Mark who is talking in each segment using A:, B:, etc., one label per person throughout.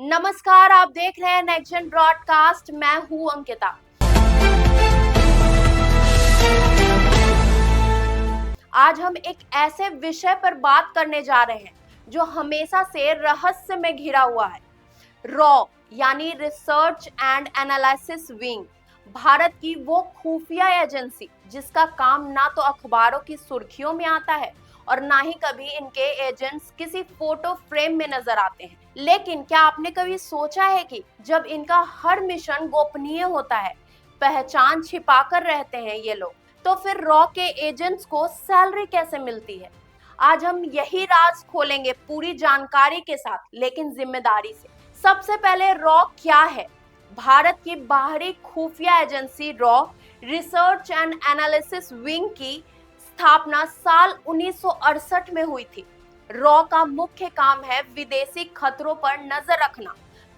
A: नमस्कार, आप देख रहे हैं नेक्स्ट जेन ब्रॉडकास्ट। मैं हूं अंकिता। आज हम एक ऐसे विषय पर बात करने जा रहे हैं जो हमेशा से रहस्य में घिरा हुआ है। रॉ यानी research and analysis wing, Bharat की वो खुफिया एजेंसी जिसका काम ना तो अखबारों की सुर्खियों में आता है और ना ही कभी इनके एजेंट्स किसी फोटो फ्रेम में नजर आते हैं। लेकिन क्या आपने कभी सोचा है कि जब इनका हर मिशन गोपनीय होता है, पहचान छिपाकर रहते हैं ये लोग, तो फिर रॉ के एजेंट्स को सैलरी कैसे मिलती है? आज हम यही राज खोलेंगे पूरी जानकारी के साथ, लेकिन जिम्मेदारी से। सबसे पहले रॉ क्या है? भारत की बाहरी खुफिया agency raw research and analysis wing की स्थापना साल 1968 में हुई थी। रॉ का मुख्य काम है विदेशी खतरों पर नजर रखना,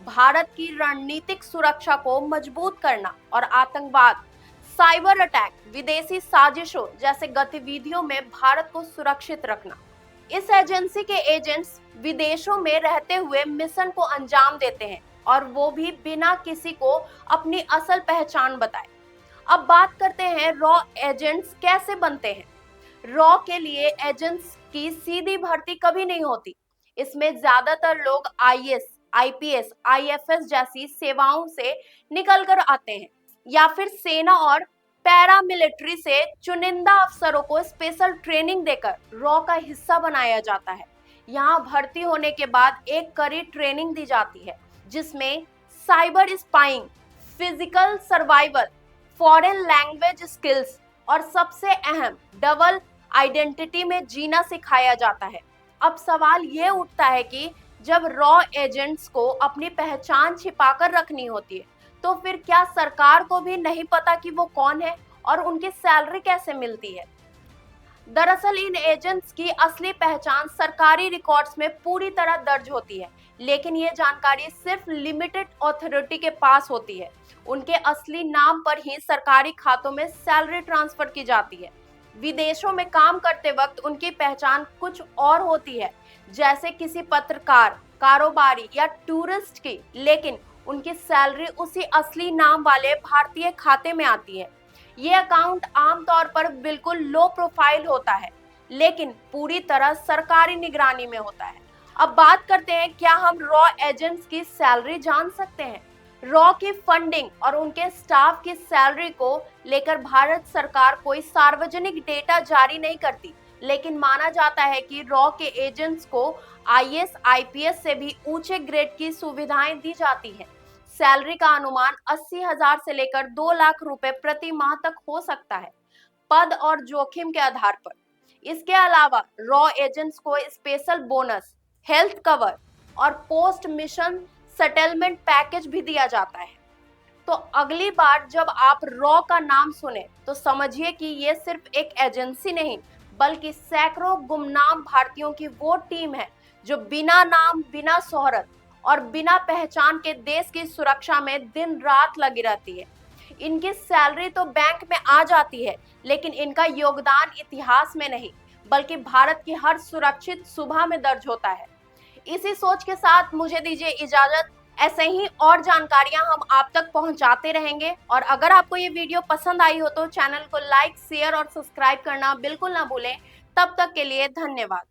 A: भारत की रणनीतिक सुरक्षा को मजबूत करना और आतंकवाद, साइबर अटैक, विदेशी साजिशों जैसे गतिविधियों में भारत को सुरक्षित रखना। इस एजेंसी के एजेंट्स विदेशों में रहते हुए मिशन को अंजाम देते हैं, और वो भी बिना किसी को अपनी असल पहचान बताए। अब बात करते हैं रॉ एजेंट्स कैसे बनते हैं। रॉ के लिए एजेंट्स की सीधी भर्ती कभी नहीं होती। इसमें ज्यादातर लोग आईएएस, आईपीएस, आईएफएस जैसी सेवाओं से निकलकर आते हैं, या फिर सेना और पैरामिलिट्री से चुनिंदा अफसरों को स्पेशल ट्रेनिंग देकर रॉ का हिस्सा बनाया जाता है। यहाँ भर्ती होने के बाद एक कड़ी ट्रेनिंग दी जाती है जिसमें cyber spying, physical survival, foreign language skills और सबसे अहम डबल आइडेंटिटी में जीना सिखाया जाता है। अब सवाल ये उठता है कि जब रॉ एजेंट्स को अपनी पहचान छिपाकर रखनी होती है, तो फिर क्या सरकार को भी नहीं पता कि वो कौन है और उनकी सैलरी कैसे मिलती है? दरअसल इन एजेंट्स की असली पहचान सरकारी रिकॉर्ड्स में पूरी तरह दर्ज होती है, लेकिन ये जानकारी सिर्फ लिमिटेड अथॉरिटी के पास होती है। उनके असली नाम पर ही सरकारी खातों में सैलरी ट्रांसफर की जाती है। विदेशों में काम करते वक्त उनकी पहचान कुछ और होती है, जैसे किसी पत्रकार, कारोबारी या टूरिस्ट की, लेकिन उनकी सैलरी उसी असली नाम वाले भारतीय खाते में आती है। ये अकाउंट आमतौर पर बिल्कुल लो प्रोफाइल होता है, लेकिन पूरी तरह सरकारी निगरानी में होता है। अब बात करते हैं, क्या हम रॉ एजेंट्स की सैलरी जान सकते हैं? रॉ की फंडिंग और उनके स्टाफ की सैलरी को लेकर भारत सरकार कोई सार्वजनिक डेटा जारी नहीं करती, लेकिन माना जाता है कि रॉ के एजेंट्स को आईएएस, आईपीएस से भी ऊंचे ग्रेड की सुविधाएं दी जाती हैं। सैलरी का अनुमान 80,000 से लेकर 2 लाख रुपए प्रति माह तक हो सकता है, पद और जोखिम के आधार पर। इसके अलावा रॉ एजेंट्स को स्पेशल बोनस, हेल्थ कवर और पोस्ट मिशन सेटलमेंट पैकेज भी दिया जाता है। तो अगली बार जब आप रॉ का नाम सुने तो समझिए कि ये सिर्फ एक एजेंसी नहीं, बल्कि सैकड़ों गुमनाम भारतीयों की वो टीम है जो बिना नाम, बिना शोहरत और बिना पहचान के देश की सुरक्षा में दिन रात लगी रहती है। इनकी सैलरी तो बैंक में आ जाती है, लेकिन इनका योगदान इतिहास में नहीं, बल्कि भारत की हर सुरक्षित सुबह में दर्ज होता है। इसी सोच के साथ मुझे दीजिए इजाजत। ऐसे ही और जानकारियां हम आप तक पहुंचाते रहेंगे, और अगर आपको ये वीडियो पसंद आई हो तो चैनल को लाइक, शेयर और सब्सक्राइब करना बिल्कुल ना भूलें। तब तक के लिए धन्यवाद।